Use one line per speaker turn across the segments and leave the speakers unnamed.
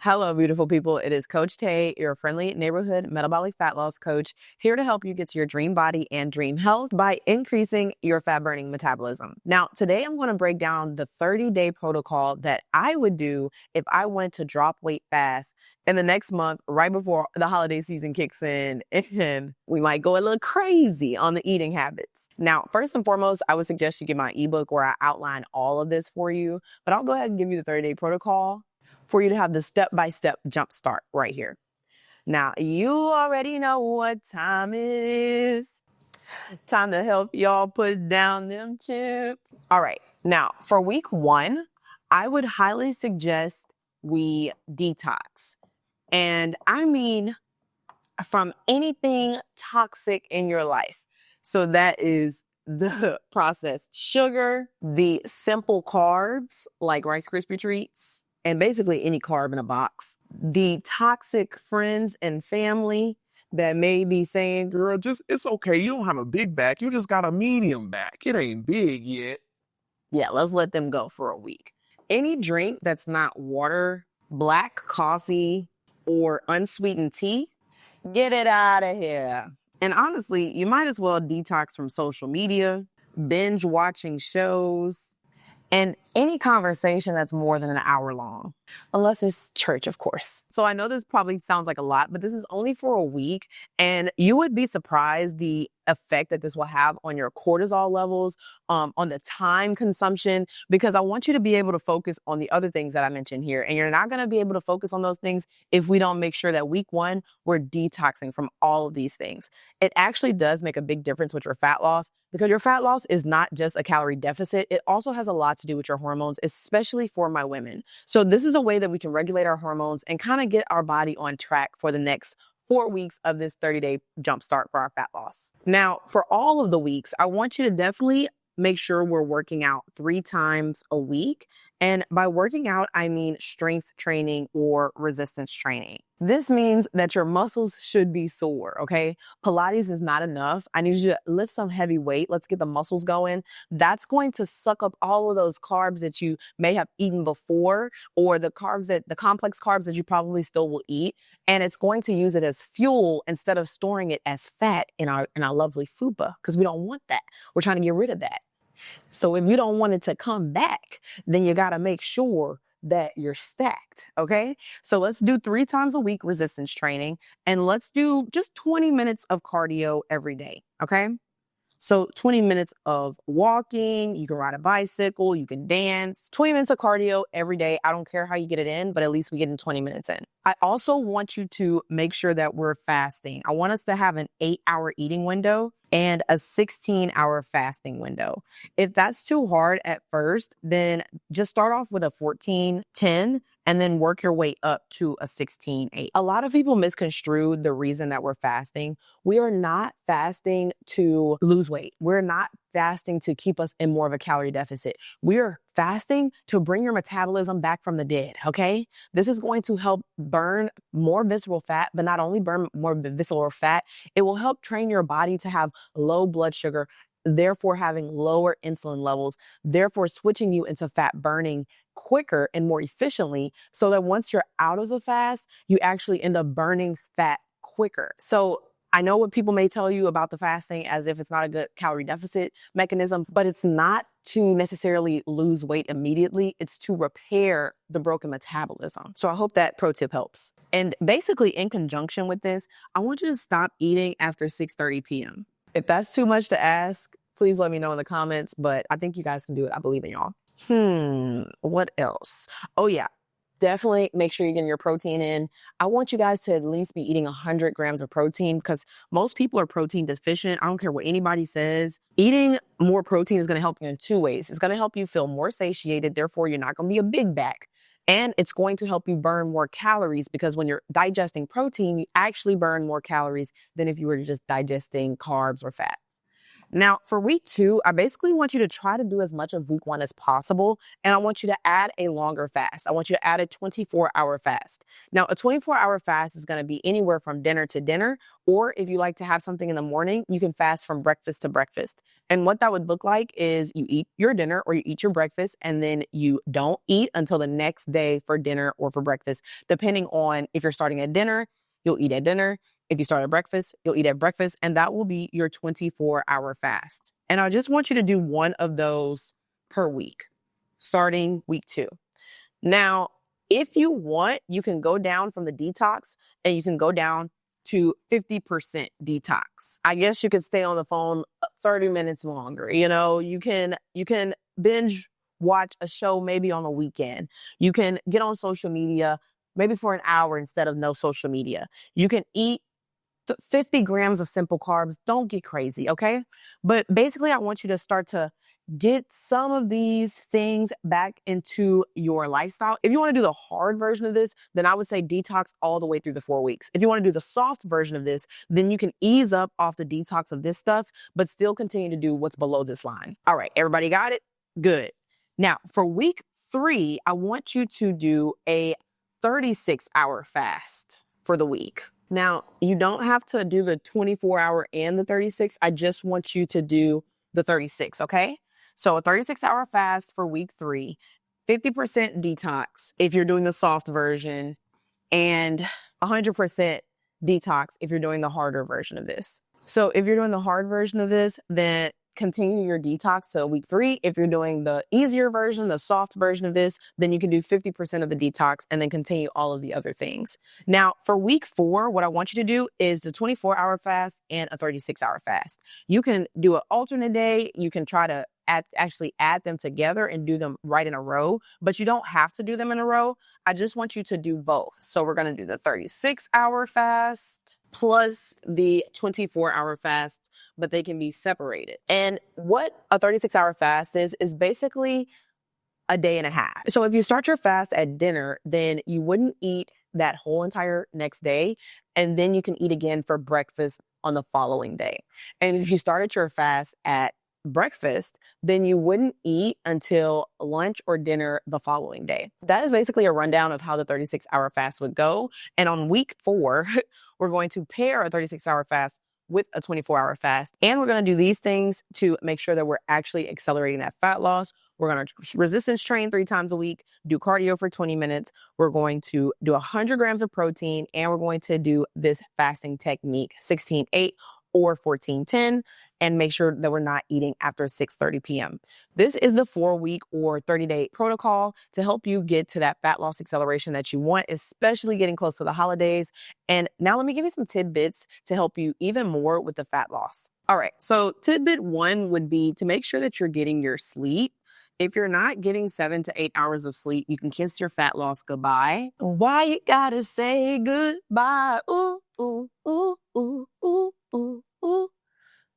Hello, beautiful people. It is Coach Tay, your friendly neighborhood metabolic fat loss coach, here to help you get to your dream body and dream health by increasing your fat burning metabolism. Now, today I'm going to break down the 30-day protocol that I would do if I wanted to drop weight fast in the next month, right before the holiday season kicks in, and we might go a little crazy on the eating habits. Now, first and foremost, I would suggest you get my ebook where I outline all of this for you, but I'll go ahead and give you the 30-day protocol for you to have the step-by-step jump start right here. Now, you already know what time it is. Time to help y'all put down them chips. All right. Now, for week 1, I would highly suggest we detox. And I mean from anything toxic in your life. So that is the processed sugar, the simple carbs like Rice Krispie treats, and basically any carb in a box. The toxic friends and family that may be saying,
Girl, it's okay. You don't have a big back. You just got a medium back. It ain't big yet.
yeah, let's let them go for a week. Any drink that's not water, black coffee, or unsweetened tea, get it out of here. And honestly, you might as well detox from social media, binge watching shows, and any conversation that's more than an hour long, unless it's church, of course. So I know this probably sounds like a lot, but this is only for a week, and you would be surprised the effect that this will have on your cortisol levels, on the time consumption, because I want you to be able to focus on the other things that I mentioned here. And you're not going to be able to focus on those things if we don't make sure that week 1, we're detoxing from all of these things. It actually does make a big difference with your fat loss, because your fat loss is not just a calorie deficit. It also has a lot to do with your hormones, especially for my women. So this is a way that we can regulate our hormones and kind of get our body on track for the next 4 weeks of this 30-day jumpstart for our fat loss. Now, for all of the weeks, I want you to definitely make sure we're working out 3 times a week. And by working out, I mean strength training or resistance training. This means that your muscles should be sore, okay? Pilates is not enough. I need you to lift some heavy weight. Let's get the muscles going. That's going to suck up all of those carbs that you may have eaten before, or the complex carbs that you probably still will eat. And it's going to use it as fuel instead of storing it as fat in our lovely fupa, because we don't want that. We're trying to get rid of that. So if you don't want it to come back, then you got to make sure that you're stacked. Okay. So let's do 3 times a week resistance training, and let's do just 20 minutes of cardio every day. Okay. So 20 minutes of walking, you can ride a bicycle, you can dance, 20 minutes of cardio every day. I don't care how you get it in, but at least we get in 20 minutes in. I also want you to make sure that we're fasting. I want us to have an 8-hour eating window and a 16-hour fasting window. If that's too hard at first, then just start off with a 14-10 and then work your way up to a 16-8. A lot of people misconstrue the reason that we're fasting. We are not fasting to lose weight. We're not fasting to keep us in more of a calorie deficit. We're fasting to bring your metabolism back from the dead, okay? This is going to help burn more visceral fat, but not only burn more visceral fat, it will help train your body to have low blood sugar, therefore having lower insulin levels, therefore switching you into fat burning quicker and more efficiently, so that once you're out of the fast, you actually end up burning fat quicker. So I know what people may tell you about the fasting as if it's not a good calorie deficit mechanism, but it's not to necessarily lose weight immediately. It's to repair the broken metabolism. So I hope that pro tip helps. And basically in conjunction with this, I want you to stop eating after 6:30 p.m. If that's too much to ask, please let me know in the comments, but I think you guys can do it. I believe in y'all. What else? Oh yeah. Definitely make sure you're getting your protein in. I want you guys to at least be eating 100 grams of protein, because most people are protein deficient. I don't care what anybody says. Eating more protein is going to help you in 2 ways. It's going to help you feel more satiated. Therefore, you're not going to be a big back. And it's going to help you burn more calories, because when you're digesting protein, you actually burn more calories than if you were just digesting carbs or fat. Now, for week 2, I basically want you to try to do as much of week 1 as possible, and I want you to add a longer fast. I want you to add a 24-hour fast. Now, a 24-hour fast is going to be anywhere from dinner to dinner, or if you like to have something in the morning, you can fast from breakfast to breakfast. And what that would look like is you eat your dinner or you eat your breakfast, and then you don't eat until the next day for dinner or for breakfast, depending on if you're starting at dinner, you'll eat at dinner. If you start at breakfast, you'll eat at breakfast, and that will be your 24-hour fast. And I just want you to do one of those per week, starting week 2. Now, if you want, you can go down from the detox and you can go down to 50% detox. I guess you could stay on the phone 30 minutes longer. You can binge watch a show maybe on the weekend. You can get on social media maybe for an hour instead of no social media. You can eat 50 grams of simple carbs. Don't get crazy, okay? But basically, I want you to start to get some of these things back into your lifestyle. If you want to do the hard version of this, then I would say detox all the way through the 4 weeks. If you want to do the soft version of this, then you can ease up off the detox of this stuff, but still continue to do what's below this line. All right, everybody got it? Good. Now, for week 3, I want you to do a 36-hour fast for the week. Now, you don't have to do the 24-hour and the 36. I just want you to do the 36, okay? So a 36-hour fast for week 3, 50% detox if you're doing the soft version, and 100% detox if you're doing the harder version of this. So if you're doing the hard version of this, then continue your detox to week 3. If you're doing the easier version, the soft version of this, then you can do 50% of the detox and then continue all of the other things. Now, for week 4, what I want you to do is the 24-hour fast and a 36-hour fast. You can do an alternate day. You can try to actually add them together and do them right in a row, but you don't have to do them in a row. I just want you to do both. So we're going to do the 36-hour fast plus the 24-hour fast, but they can be separated. And what a 36-hour fast is basically a day and a half. So if you start your fast at dinner, then you wouldn't eat that whole entire next day, and then you can eat again for breakfast on the following day. And if you started your fast at breakfast, then you wouldn't eat until lunch or dinner the following day. That is basically a rundown of how the 36-hour fast would go. And on week 4, we're going to pair a 36-hour fast with a 24-hour fast. And we're going to do these things to make sure that we're actually accelerating that fat loss. We're going to resistance train 3 times a week, do cardio for 20 minutes. We're going to do 100 grams of protein, and we're going to do this fasting technique, 16-8 or 14-10. And make sure that we're not eating after 6:30 p.m. This is the 4-week or 30-day protocol to help you get to that fat loss acceleration that you want, especially getting close to the holidays. And now let me give you some tidbits to help you even more with the fat loss. All right, so tidbit 1 would be to make sure that you're getting your sleep. If you're not getting 7 to 8 hours of sleep, you can kiss your fat loss goodbye. Why you gotta say goodbye? Ooh, ooh, ooh, ooh, ooh, ooh, ooh.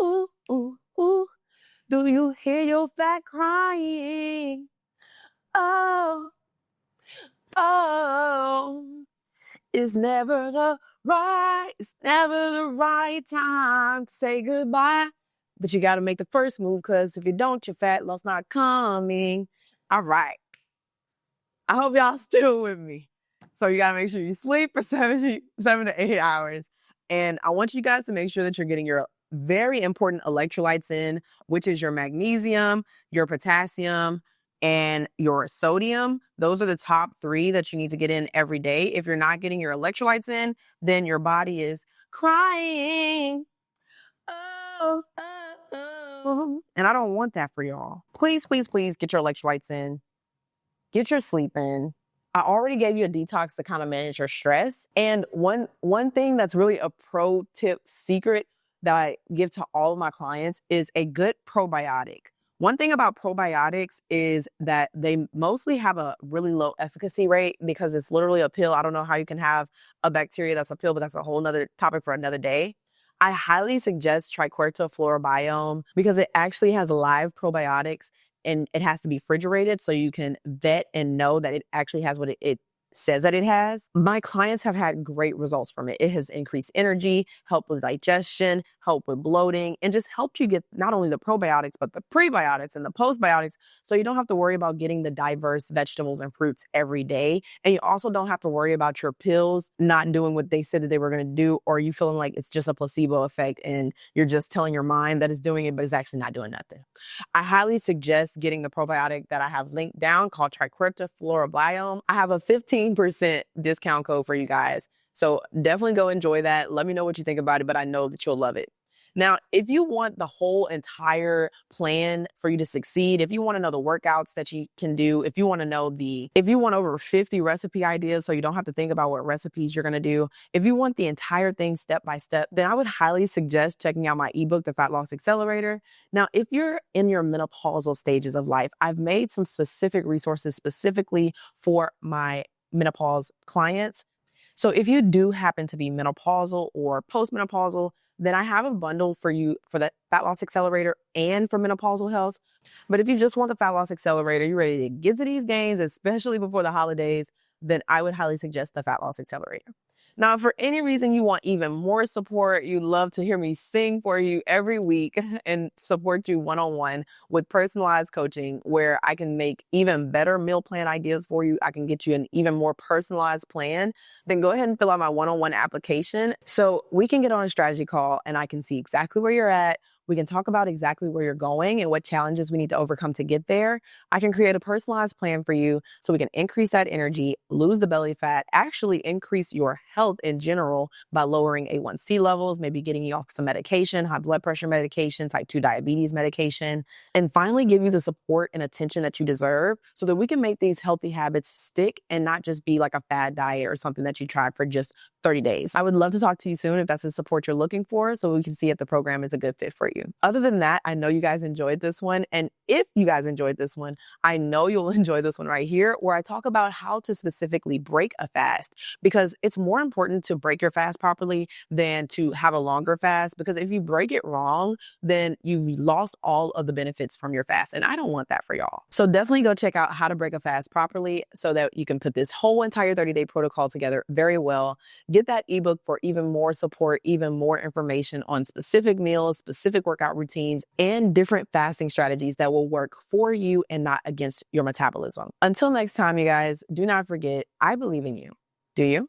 Ooh, ooh, ooh, do you hear your fat crying? Oh, oh, it's never the right time to say goodbye. But you got to make the first move, because if you don't, your fat loss not coming. All right. I hope y'all still with me. So you got to make sure you sleep for 7 to 8 hours. And I want you guys to make sure that you're getting your very important electrolytes in, which is your magnesium, your potassium, and your sodium. Those are the top 3 that you need to get in every day. If you're not getting your electrolytes in, then your body is crying. Oh, oh, oh. And I don't want that for y'all. Please, please, please get your electrolytes in. Get your sleep in. I already gave you a detox to kind of manage your stress. And one thing that's really a pro tip secret that I give to all of my clients is a good probiotic. One thing about probiotics is that they mostly have a really low efficacy rate because it's literally a pill. I don't know how you can have a bacteria that's a pill, but that's a whole nother topic for another day. I highly suggest Triquarta Florobiome because it actually has live probiotics, and it has to be refrigerated so you can vet and know that it actually has what it says that it has, my clients have had great results from it. It has increased energy, helped with digestion, helped with bloating, and just helped you get not only the probiotics, but the prebiotics and the postbiotics. So you don't have to worry about getting the diverse vegetables and fruits every day. And you also don't have to worry about your pills not doing what they said that they were going to do, or you feeling like it's just a placebo effect and you're just telling your mind that it's doing it, but it's actually not doing nothing. I highly suggest getting the probiotic that I have linked down called Triquarta Florobiome. I have a 15% discount code for you guys. So definitely go enjoy that. Let me know what you think about it, but I know that you'll love it. Now, if you want the whole entire plan for you to succeed, if you want to know the workouts that you can do, if you want over 50 recipe ideas so you don't have to think about what recipes you're going to do, if you want the entire thing step by step, then I would highly suggest checking out my ebook, The Fat Loss Accelerator. Now, if you're in your menopausal stages of life, I've made some specific resources specifically for my menopause clients. So if you do happen to be menopausal or postmenopausal, then I have a bundle for you for the Fat Loss Accelerator and for menopausal health. But if you just want the Fat Loss Accelerator, you're ready to get to these gains, especially before the holidays, then I would highly suggest the Fat Loss Accelerator. Now, if for any reason you want even more support, you'd love to hear me sing for you every week and support you one-on-one with personalized coaching where I can make even better meal plan ideas for you. I can get you an even more personalized plan. Then go ahead and fill out my one-on-one application so we can get on a strategy call and I can see exactly where you're at. We can talk about exactly where you're going and what challenges we need to overcome to get there. I can create a personalized plan for you so we can increase that energy, lose the belly fat, actually increase your health in general by lowering A1C levels, maybe getting you off some medication, high blood pressure medication, type 2 diabetes medication, and finally give you the support and attention that you deserve so that we can make these healthy habits stick and not just be like a fad diet or something that you try for just 30 days. I would love to talk to you soon if that's the support you're looking for so we can see if the program is a good fit for you. Other than that, I know you guys enjoyed this one. And if you guys enjoyed this one, I know you'll enjoy this one right here where I talk about how to specifically break a fast because it's more important to break your fast properly than to have a longer fast because if you break it wrong, then you lost all of the benefits from your fast. And I don't want that for y'all. So definitely go check out how to break a fast properly so that you can put this whole entire 30-day protocol together very well. Get that ebook for even more support, even more information on specific meals, specific workout routines, and different fasting strategies that will work for you and not against your metabolism. Until next time, you guys, do not forget, I believe in you. Do you?